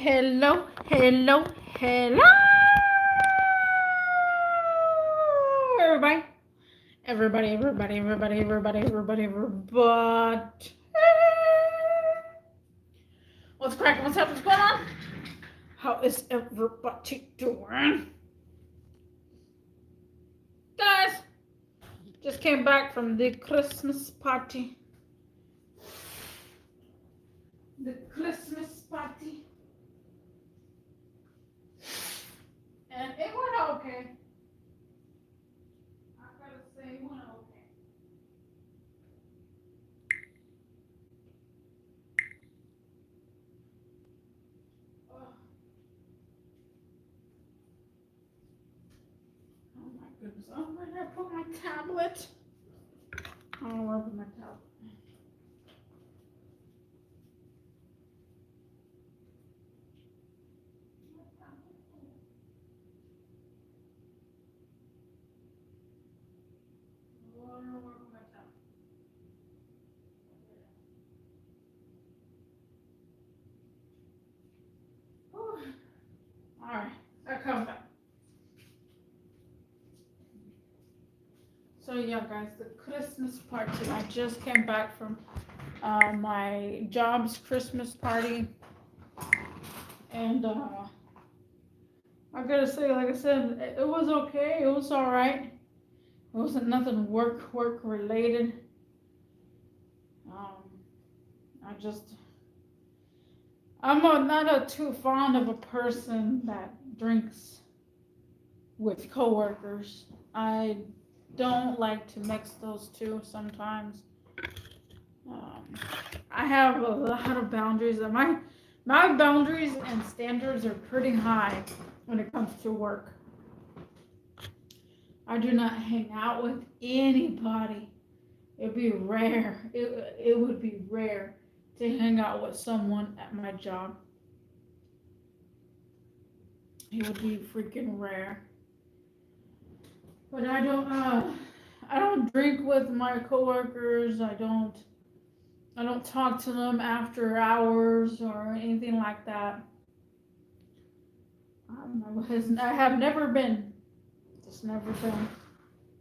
Hello, hello, hello, everybody. Everybody. What's cracking? What's up? What's going on? How is everybody doing? Guys, just came back from the Christmas party. The Christmas party. And it went okay. I gotta say, it went okay. Oh, oh my goodness. Oh, where did I put my tablet? I don't know where I put my tablet. Alright, that comes back. So yeah, guys, the Christmas party. I just came back from my job's Christmas party, and I gotta say, like I said, it was okay. It was all right. It wasn't nothing work related. Um, I just not too fond of a person that drinks with coworkers. I don't like to mix those two sometimes. Um, I have a lot of boundaries. My boundaries and standards are pretty high when it comes to work. I do not hang out with anybody. It'd be rare. It would be rare to hang out with someone at my job. It would be freaking rare. But I don't drink with my coworkers. I don't talk to them after hours or anything like that. I have never been, just never been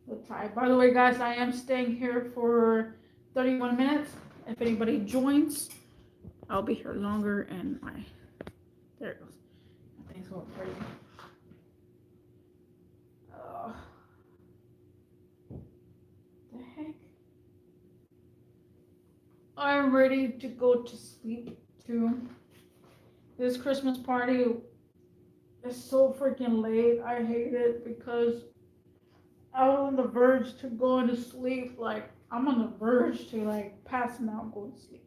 the type. By the way, guys, I am staying here for 31 minutes. If anybody joins, I'll be here longer. And there it goes. That thing's going crazy. The heck? I'm ready to go to sleep too. This Christmas party is so freaking late. I hate it because I was on the verge to going to sleep. Like, I'm on the verge to like passing out, going to sleep.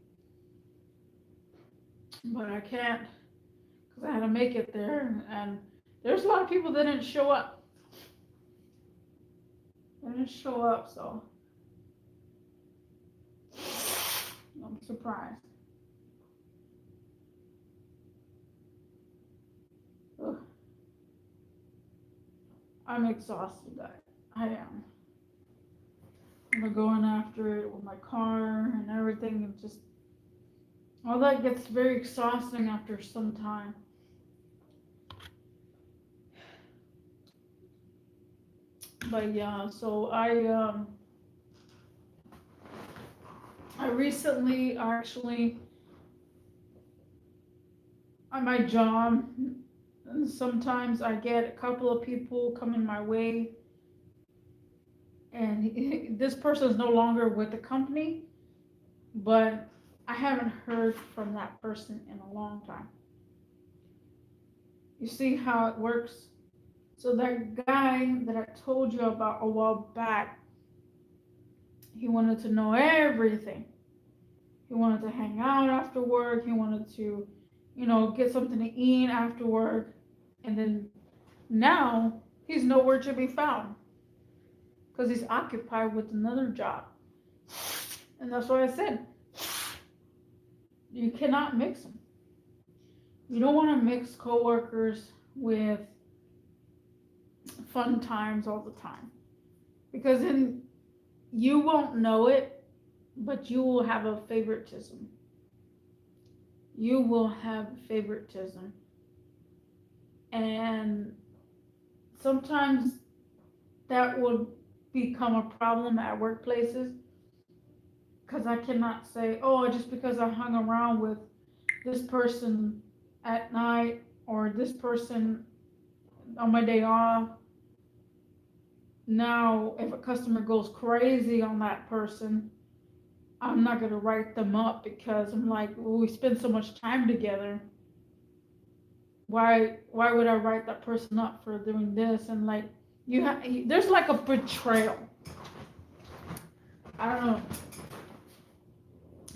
But I can't because I had to make it there. And there's a lot of people that didn't show up. They didn't show up, so I'm surprised. Ugh. I'm exhausted. I am. I'm going after it with my car and everything, and just all that gets very exhausting after some time. But yeah, so I recently actually on my job, and sometimes I get a couple of people coming my way, and this person is no longer with the company, but I haven't heard from that person in a long time. You see how it works? So that guy that I told you about a while back, he wanted to know everything. He wanted to hang out after work. He wanted to, get something to eat after work. And then now he's nowhere to be found because he's occupied with another job. And that's why I said, you cannot mix them. You don't want to mix coworkers with fun times all the time, because then you won't know it, but you will have a favoritism. you will have favoritism. And sometimes that will become a problem at workplaces because I cannot say, oh, just because I hung around with this person at night or this person on my day off. Now, if a customer goes crazy on that person, I'm not going to write them up because I'm like, well, we spend so much time together. Why would I write that person up for doing this? And like, there's like a betrayal. I don't know.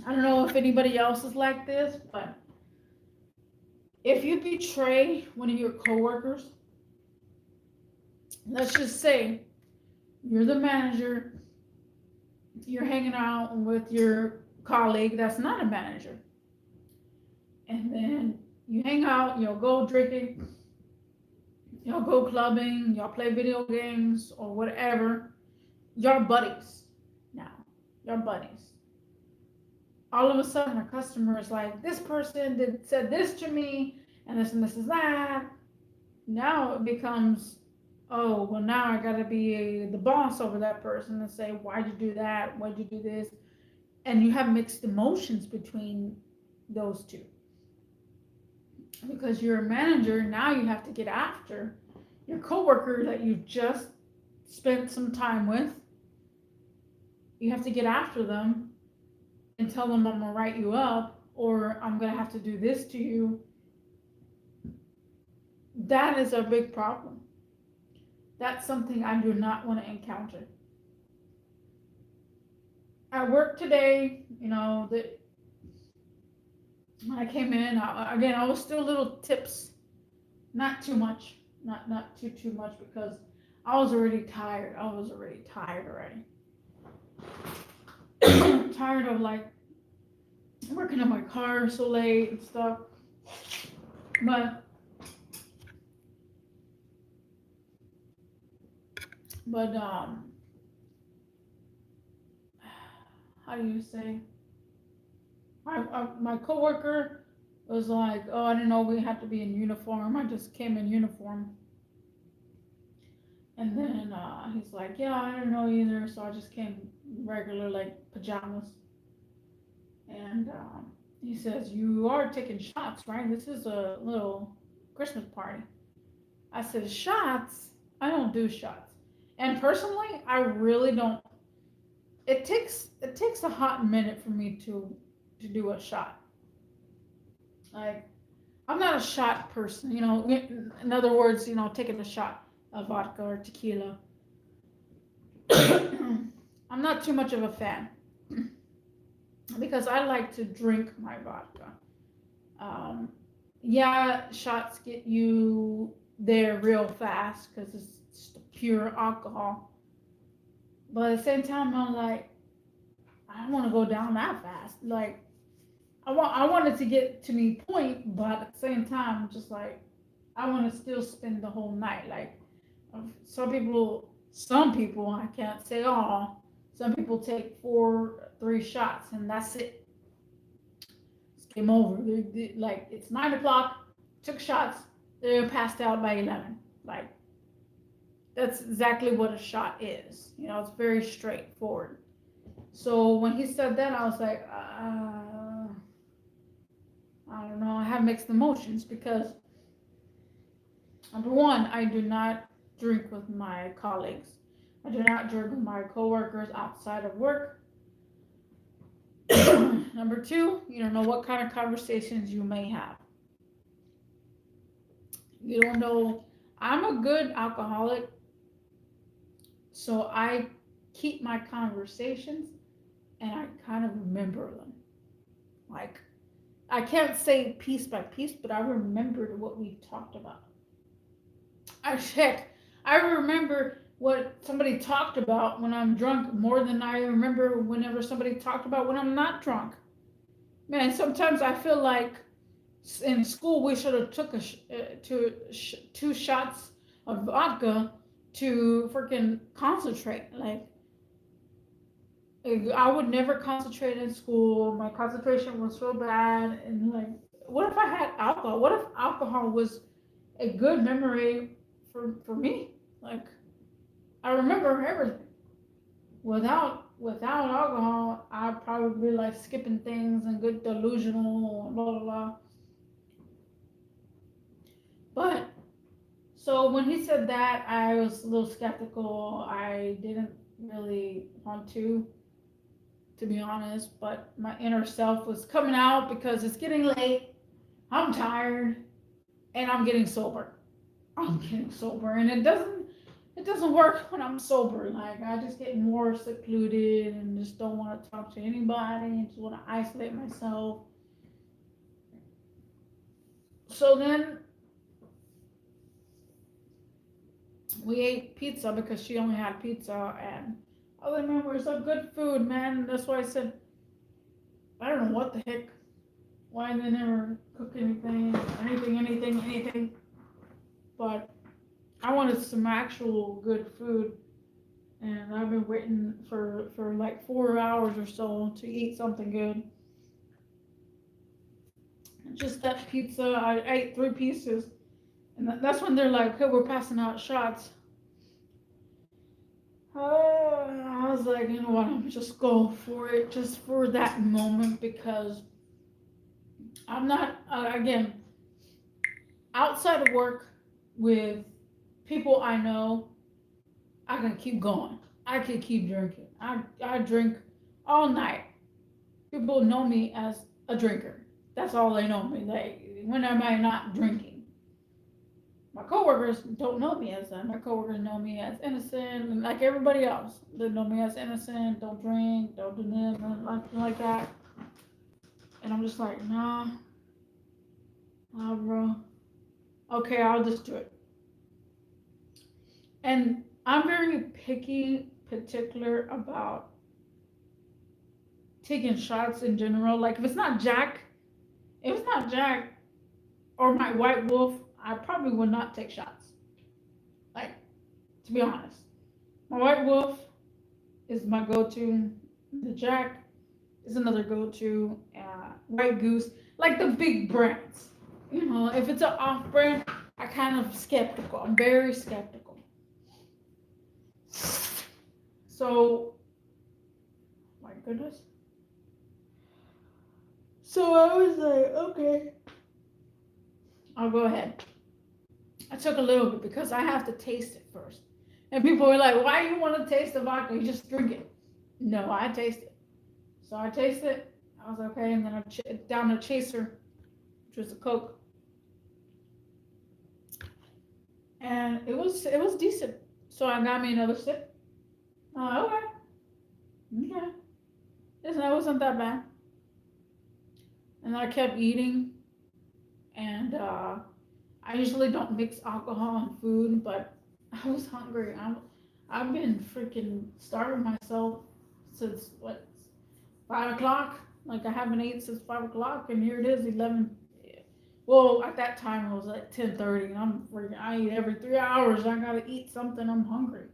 I don't know if anybody else is like this, but if you betray one of your coworkers, let's just say you're the manager, you're hanging out with your colleague that's not a manager, and then you hang out, you'll go drinking, y'all go clubbing, y'all play video games or whatever, y'all buddies now, y'all buddies. All of a sudden, a customer is like, this person said this to me, and this is that. Now it becomes, oh, well, now I gotta be the boss over that person and say, why'd you do that? Why'd you do this? And you have mixed emotions between those two. Because you're a manager, now you have to get after your coworker that you just spent some time with. You have to get after them and tell them I'm gonna write you up or I'm gonna have to do this to you. That is a big problem. That's something I do not want to encounter. At work today, when I came in, I was still little tips, not too much, not too much because I was already tired. I was already tired already. Tired of like working on my car so late and stuff. But how do you say? My coworker was like, "Oh, I didn't know we had to be in uniform. I just came in uniform." And then he's like, "Yeah, I didn't know either, so I just came regular like pajamas." And he says, "You are taking shots, right? This is a little Christmas party." I said, "Shots? I don't do shots." And personally, I really don't. It takes a hot minute for me to do a shot. Like I'm not a shot person, In other words, taking a shot of vodka or tequila. I'm not too much of a fan because I like to drink my vodka. Um, yeah, shots get you there real fast because it's just pure alcohol. But at the same time, I'm like, I don't want to go down that fast. Like, I want it to get to me point, but at the same time, just like, I want to still spend the whole night. Like, some people, I can't say all. Some people take 3 shots and that's it. It's game over. Like, it's 9 o'clock. Took shots. They're passed out by 11. Like, that's exactly what a shot is. It's very straightforward. So when he said that, I was like, I don't know. I have mixed emotions because, number one, I do not drink with my colleagues. I do not drink with my coworkers outside of work. Number two, you don't know what kind of conversations you may have. You don't know. I'm a good alcoholic, so I keep my conversations and I kind of remember them. Like, I can't say piece by piece, but I remembered what we talked about. I remember what somebody talked about when I'm drunk more than I remember whenever somebody talked about when I'm not drunk. Man, sometimes I feel like in school we should have took 2 shots of vodka to freaking concentrate. Like, I would never concentrate in school. My concentration was so bad, and like what if I had alcohol? What if alcohol was a good memory for me? Like, I remember everything. Without alcohol, I'd probably be like skipping things and get delusional and blah blah blah. But so when he said that, I was a little skeptical. I didn't really want to be honest. But my inner self was coming out because it's getting late. I'm tired, and I'm getting sober. I'm getting sober, and it doesn't work when I'm sober. Like I just get more secluded and just don't want to talk to anybody and just want to isolate myself. So then we ate pizza because she only had pizza, and all I remember is some good food, man. That's why I said I don't know what the heck, why they never cook anything. But I wanted some actual good food, and I've been waiting for like 4 hours or so to eat something good. Just that pizza, I ate 3 pieces, and that's when they're like, "Okay, we're passing out shots." I was like, you know what? I'm just go for it, just for that moment, because I'm not again outside of work with people I know. I can keep going. I can keep drinking. I drink all night. People know me as a drinker. That's all they know me. When am I not drinking? My coworkers don't know me as that. My coworkers know me as innocent, and like everybody else, they know me as innocent. Don't drink, don't do this, nothing like that. And I'm just like, nah, bro. Okay, I'll just do it. And I'm very picky, particular about taking shots in general. Like if it's not Jack or my White Wolf, I probably would not take shots. Like, to be honest, my White Wolf is my go-to. The Jack is another go-to. White Goose, like the big brands. If it's an off-brand, I kind of skeptical. I'm very skeptical. So, my goodness. So I was like, okay, I'll go ahead. I took a little bit because I have to taste it first. And people were like, why do you want to taste the vodka? You just drink it. No, I taste it. So I tasted it. I was okay. And then I down a chaser, which was a Coke. And it was decent. So I got me another sip. Okay. Listen, it wasn't that bad. And I kept eating. And I usually don't mix alcohol and food, but I was hungry. I've been freaking starving myself since what 5 o'clock. Like I haven't ate since 5 o'clock, and here it is 11. Well, at that time it was like 10:30, and I'm freaking. I eat every 3 hours. I gotta eat something. I'm hungry.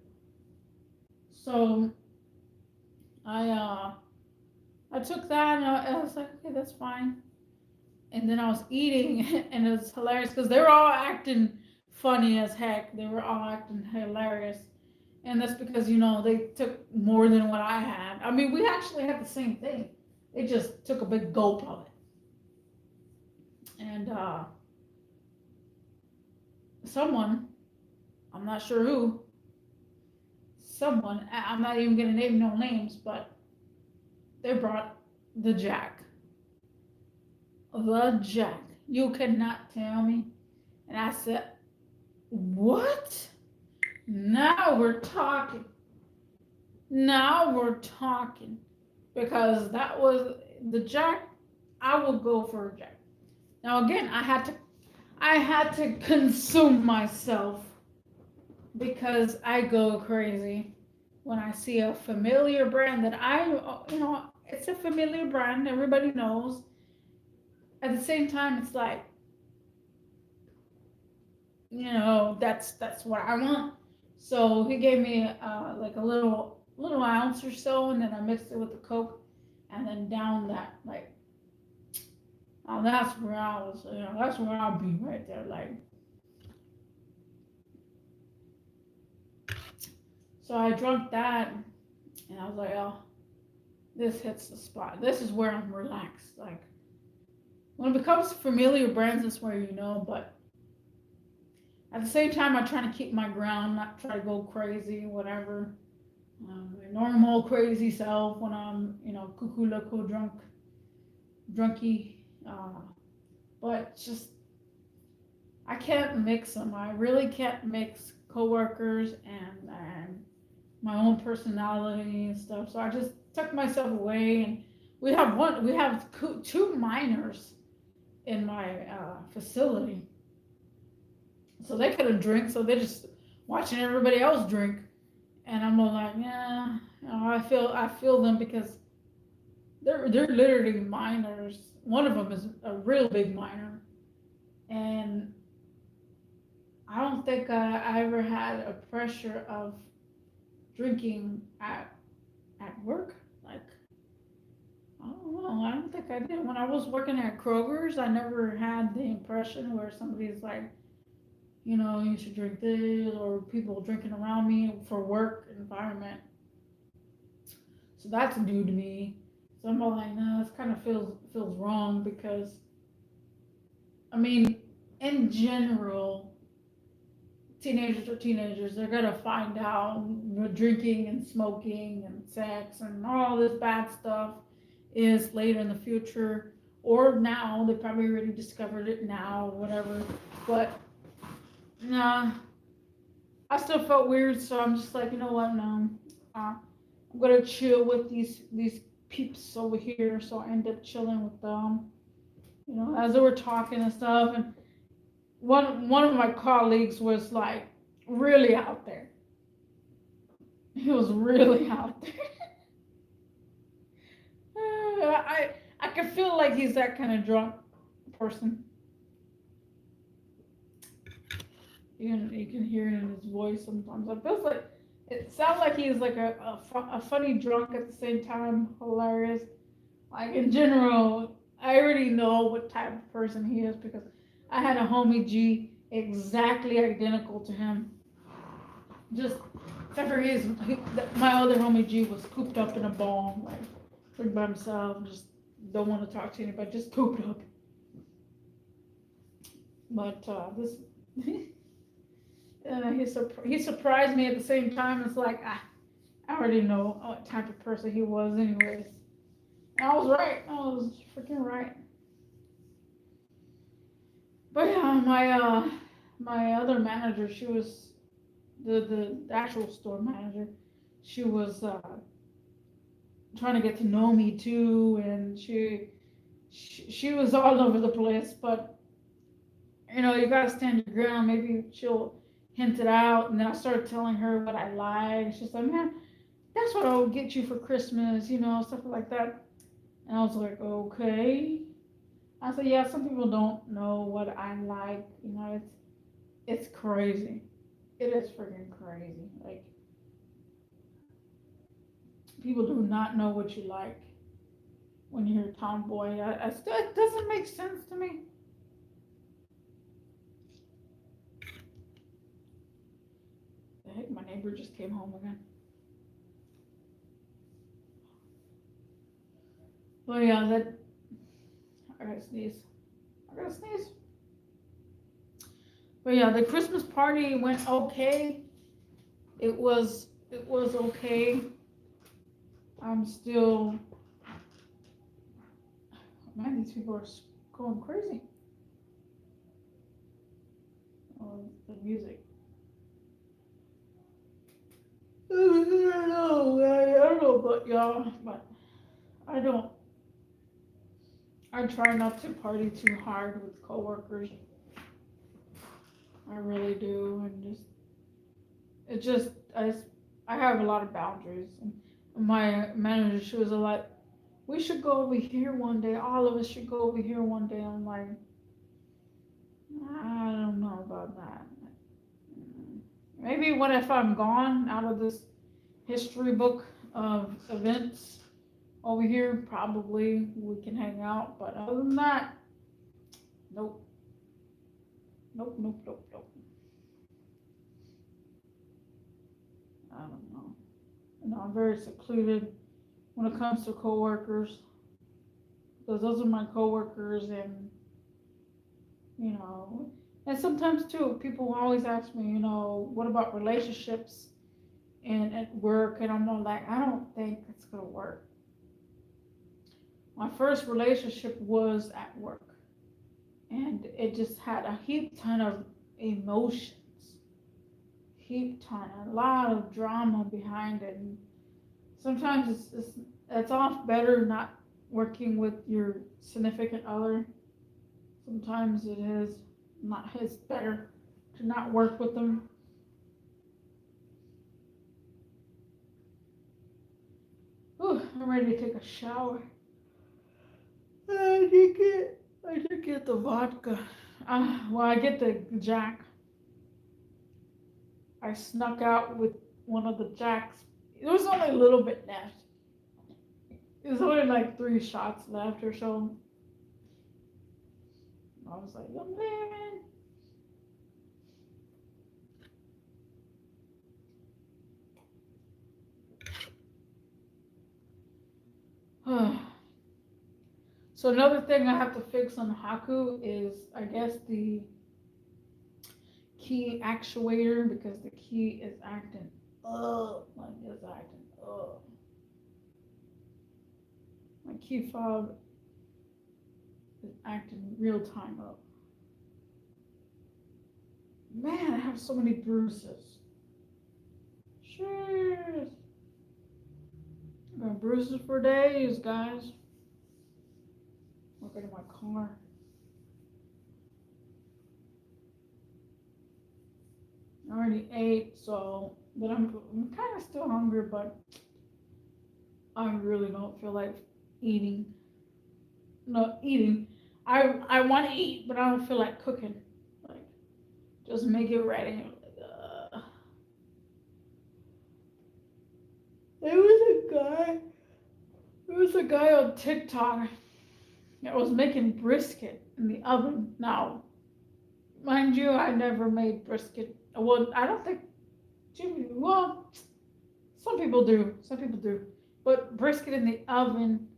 So I took that, and I was like, okay, that's fine. And then I was eating, and it was hilarious because they were all acting funny as heck. They were all acting hilarious, and that's because they took more than what I had. I mean, we actually had the same thing. They just took a big gulp of it, and someone, I'm not sure who, someone, I'm not even gonna name no names, but they brought the Jack, the Jack. You cannot tell me. And I said, what? Now we're talking. Now we're talking. Because that was the Jack. I will go for a Jack. Now again, I had to consume myself because I go crazy when I see a familiar brand that it's a familiar brand, everybody knows. At the same time, it's like, that's what I want. So he gave me like a little ounce or so, and then I mixed it with the Coke, and then down that like That's where I was, that's where I'll be right there. Like, so I drunk that, and I was like, oh, this hits the spot. This is where I'm relaxed. Like, when it becomes familiar brands, that's where you know. But at the same time, I try to keep my ground, not try to go crazy, whatever. My normal crazy self when I'm, cuckoo loco drunky. But just I can't mix them. I really can't mix coworkers and my own personality and stuff. So I just tuck myself away, and we have two minors in my facility, so they couldn't drink, so they're just watching everybody else drink, and I'm all like, yeah, I feel them because they're literally minors. One of them is a real big minor, and I don't think I ever had a pressure of drinking at work. Like, I don't know. I don't think I did. When I was working at Kroger's, I never had the impression where somebody's like, you should drink this, or people drinking around me for work environment. So that's new to me. So I'm all like, no, this kind of feels wrong because, I mean, in general, teenagers are teenagers. They're gonna find out drinking and smoking and sex and all this bad stuff is later in the future or now. They probably already discovered it now, or whatever. But nah, I still felt weird, so I'm just like, you know what? No, I'm gonna chill with these peeps over here. So I ended up chilling with them, as they were talking and stuff. And one of my colleagues was like really out there. He was really out there. I can feel like he's that kind of drunk person. You can hear it in his voice sometimes. It feels like it sounds like he's like a funny drunk at the same time, hilarious. Like in general, I already know what type of person he is because I had a homie G exactly identical to him. Just except for my other homie G was cooped up in a ball, like by himself, just don't want to talk to anybody, just cooped up. But this, he surprised me at the same time. It's like I already know what type of person he was, anyways. And I was right. I was freaking right. But yeah, my other manager, she was the actual store manager. She was trying to get to know me too, and she was all over the place. But you gotta stand your ground. Maybe she'll hint it out, and then I started telling her what I like. She's like, man, that's what I'll get you for Christmas, stuff like that. And I was like, okay. I said, yeah, some people don't know what I like. It's crazy. It is freaking crazy. Like, people do not know what you like when you're a tomboy. It doesn't make sense to me. The heck, my neighbor just came home again. But yeah, I gotta sneeze. But yeah, the Christmas party went okay. It was okay. I'm still, man, these people are going crazy. Oh, the music. I don't know, but y'all, but I don't. I try not to party too hard with coworkers. I really do, and it just I have a lot of boundaries. And my manager, she was like, "We should go over here one day. All of us should go over here one day." I'm like, I don't know about that. Maybe if I'm gone out of this history book of events over here, probably we can hang out. But other than that, Nope. Nope, nope, nope, nope. I don't know. I'm very secluded when it comes to coworkers because those are my coworkers, and you know, and sometimes too, people always ask me, what about relationships and at work, and I'm not like, I don't think it's gonna work. My first relationship was at work, and it just had a heap ton of emotions, heap ton, a lot of drama behind it. And sometimes it's off better not working with your significant other. Sometimes it is not it's better to not work with them. Ooh, I'm ready to take a shower. I did get the vodka. Well, I get the Jack. I snuck out with one of the Jacks. There was only a little bit left. There's only like 3 shots left or so. I was like, I'm leaving. So another thing I have to fix on Haku is, I guess, the key actuator, because the key is acting like it's acting my key fob is acting real time up. Man, I have so many bruises. Cheers. I got bruises for days, guys. Look at my car. I already ate, so, but I'm kind of still hungry, but I really don't feel like eating. No, eating. I want to eat, but I don't feel like cooking. Like, just make it ready. There was a guy. There was a guy on TikTok that was making brisket in the oven. Now, mind you, I never made brisket. Well, I don't think Jimmy. Well, some people do. Some people do. But brisket in the oven,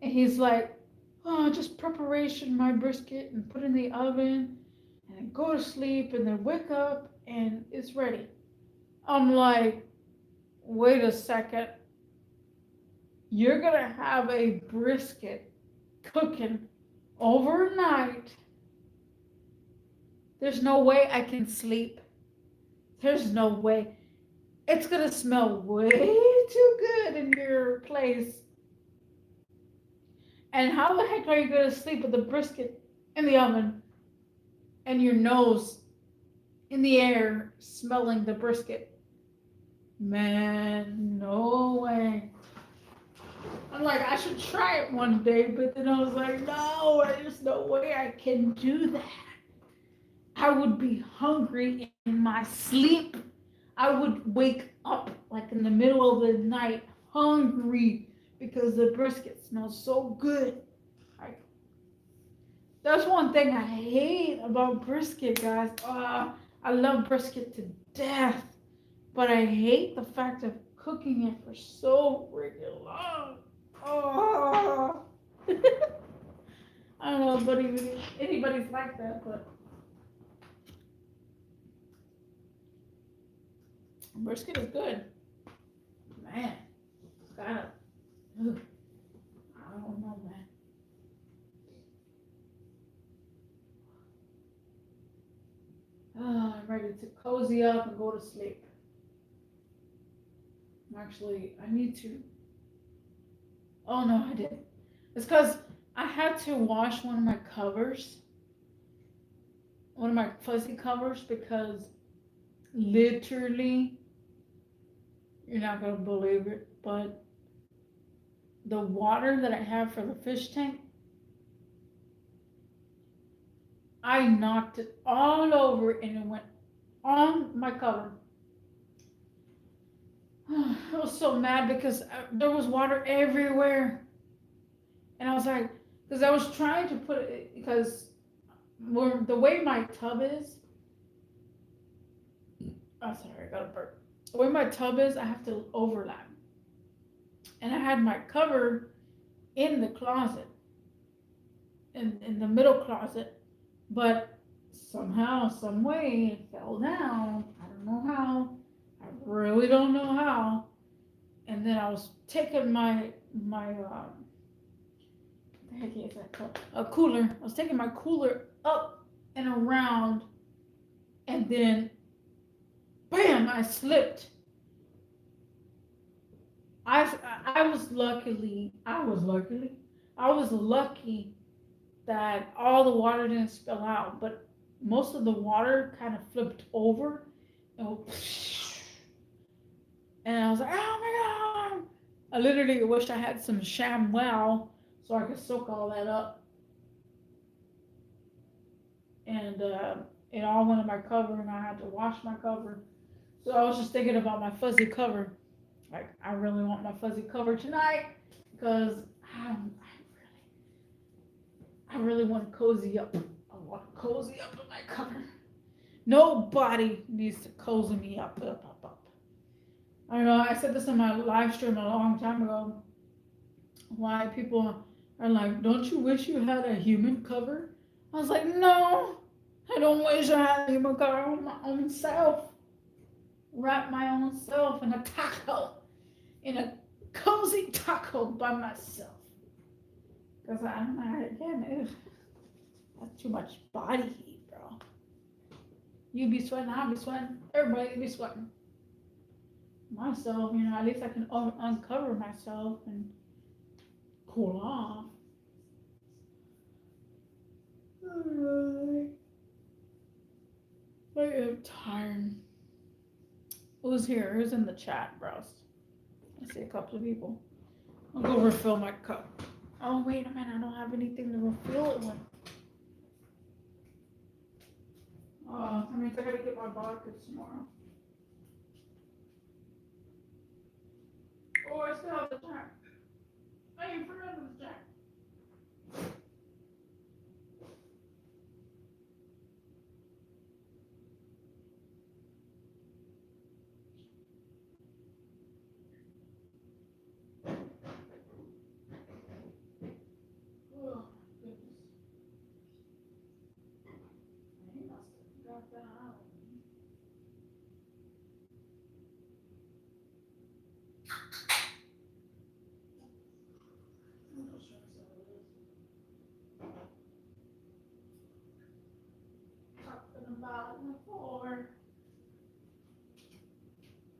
and he's like, "Oh, just preparation my brisket and put in the oven, and then go to sleep, and then wake up, and it's ready." I'm like, wait a second. You're gonna have a brisket cooking overnight. There's no way I can sleep. There's no way. It's gonna smell way too good in your place. And how the heck are you gonna sleep with the brisket in the oven and your nose in the air smelling the brisket? Man, no way. I'm like, I should try it one day, but then I was like, no, there's no way I can do that. I would be hungry in my sleep. I would wake up like in the middle of the night hungry because the brisket smells so good. That's one thing I hate about brisket, guys. I love brisket to death, but I hate the fact of cooking it for so freaking long. Oh. I don't know if anybody's like that, but brisket is good. Man, gotta. Ugh, I don't know, man. Oh, I'm ready to cozy up and go to sleep. Actually, I need to. Oh no, I didn't. It's because I had to wash one of my fuzzy covers, because literally, you're not gonna believe it, but the water that I have for the fish tank, I knocked it all over and it went on my cover. I was so mad because there was water everywhere. And I was like, because I was trying to put it, because the way my tub is, oh sorry, I got a burp. The way my tub is, I have to overlap. And I had my cover in the closet, in the middle closet, but somehow, some way, it fell down. I don't know how. I really don't know how. And then I was taking my the heck is that called? A cooler. I was taking my cooler up and around, and then bam! I slipped. I I was lucky that all the water didn't spill out, but most of the water kind of flipped over, and, and I was like, oh my god! I literally wish I had some ShamWow so I could soak all that up, and it all went in my cover, and I had to wash my cover. So I was just thinking about my fuzzy cover. Like I really want my fuzzy cover tonight because I really want to cozy up. I want to cozy up in my cover. Nobody needs to cozy me up. I don't know. I said this in my live stream a long time ago. Why people are like, don't you wish you had a human cover? I was like, no, I don't wish I had a human cover. I want my own self. Wrap my own self in a taco, in a cozy taco by myself. Because again, that's too much body heat, bro. You be sweating, I'll be sweating, everybody be sweating. Myself, at least I can uncover myself and cool off. Alright. I am tired. Who's here? Who's in the chat, bros? I see a couple of people. I'll go refill my cup. Oh, wait a minute. I don't have anything to refill it with. That means I gotta get my vodka tomorrow. Oh, I still have the jack. I ain't forgot the jack. Oh, goodness. He must have got that out. Talking about before.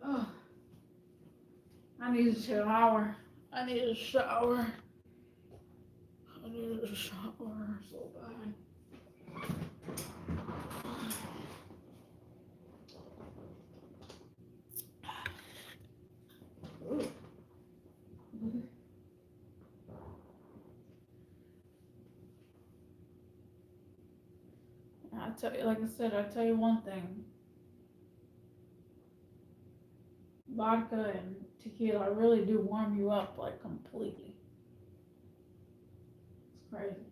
Oh, I need a shower. I need a shower. I need a shower so bad. Ooh. I tell you, like I said, I tell you one thing. Vodka and tequila really do warm you up like completely. It's crazy.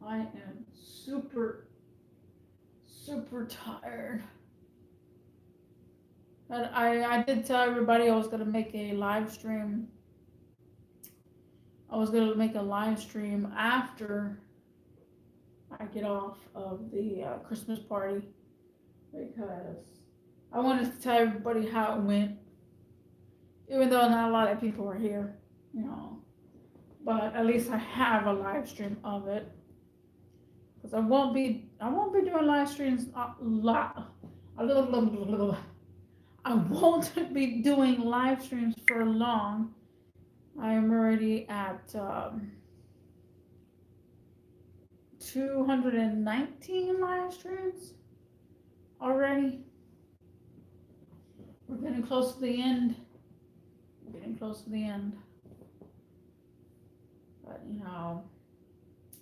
I am super, super tired. But I did tell everybody I was gonna make a live stream. I was gonna make a live stream after I get off of the Christmas party because I wanted to tell everybody how it went, even though not a lot of people were here, But at least I have a live stream of it because I won't be doing live streams a lot. I won't be doing live streams for long. I am already at 219 live streams already. We're getting close to the end. We're getting close to the end. But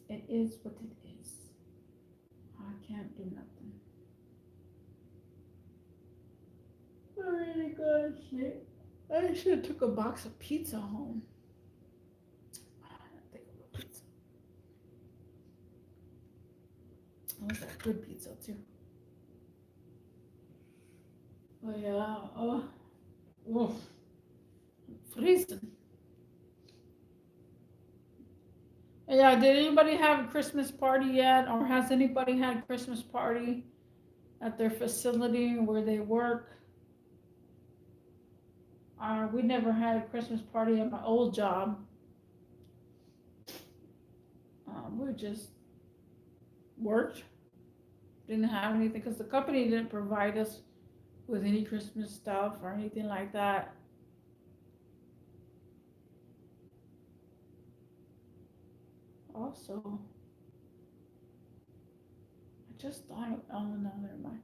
it is what it is. I can't do nothing. I really gotta sleep. I should have took a box of pizza home. was that good pizza too. But yeah, oof, freezing. Yeah, did anybody have a Christmas party yet, or has anybody had a Christmas party at their facility where they work? We never had a Christmas party at my old job. We just worked, didn't have anything because the company didn't provide us with any Christmas stuff or anything like that. Also, I just thought of, oh no, never mind.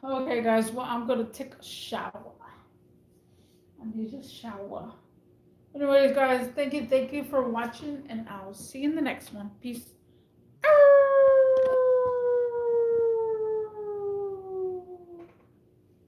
Okay, guys, well, I'm gonna take a shower. I need a shower. Anyways, guys, thank you for watching, and I'll see you in the next one. Peace.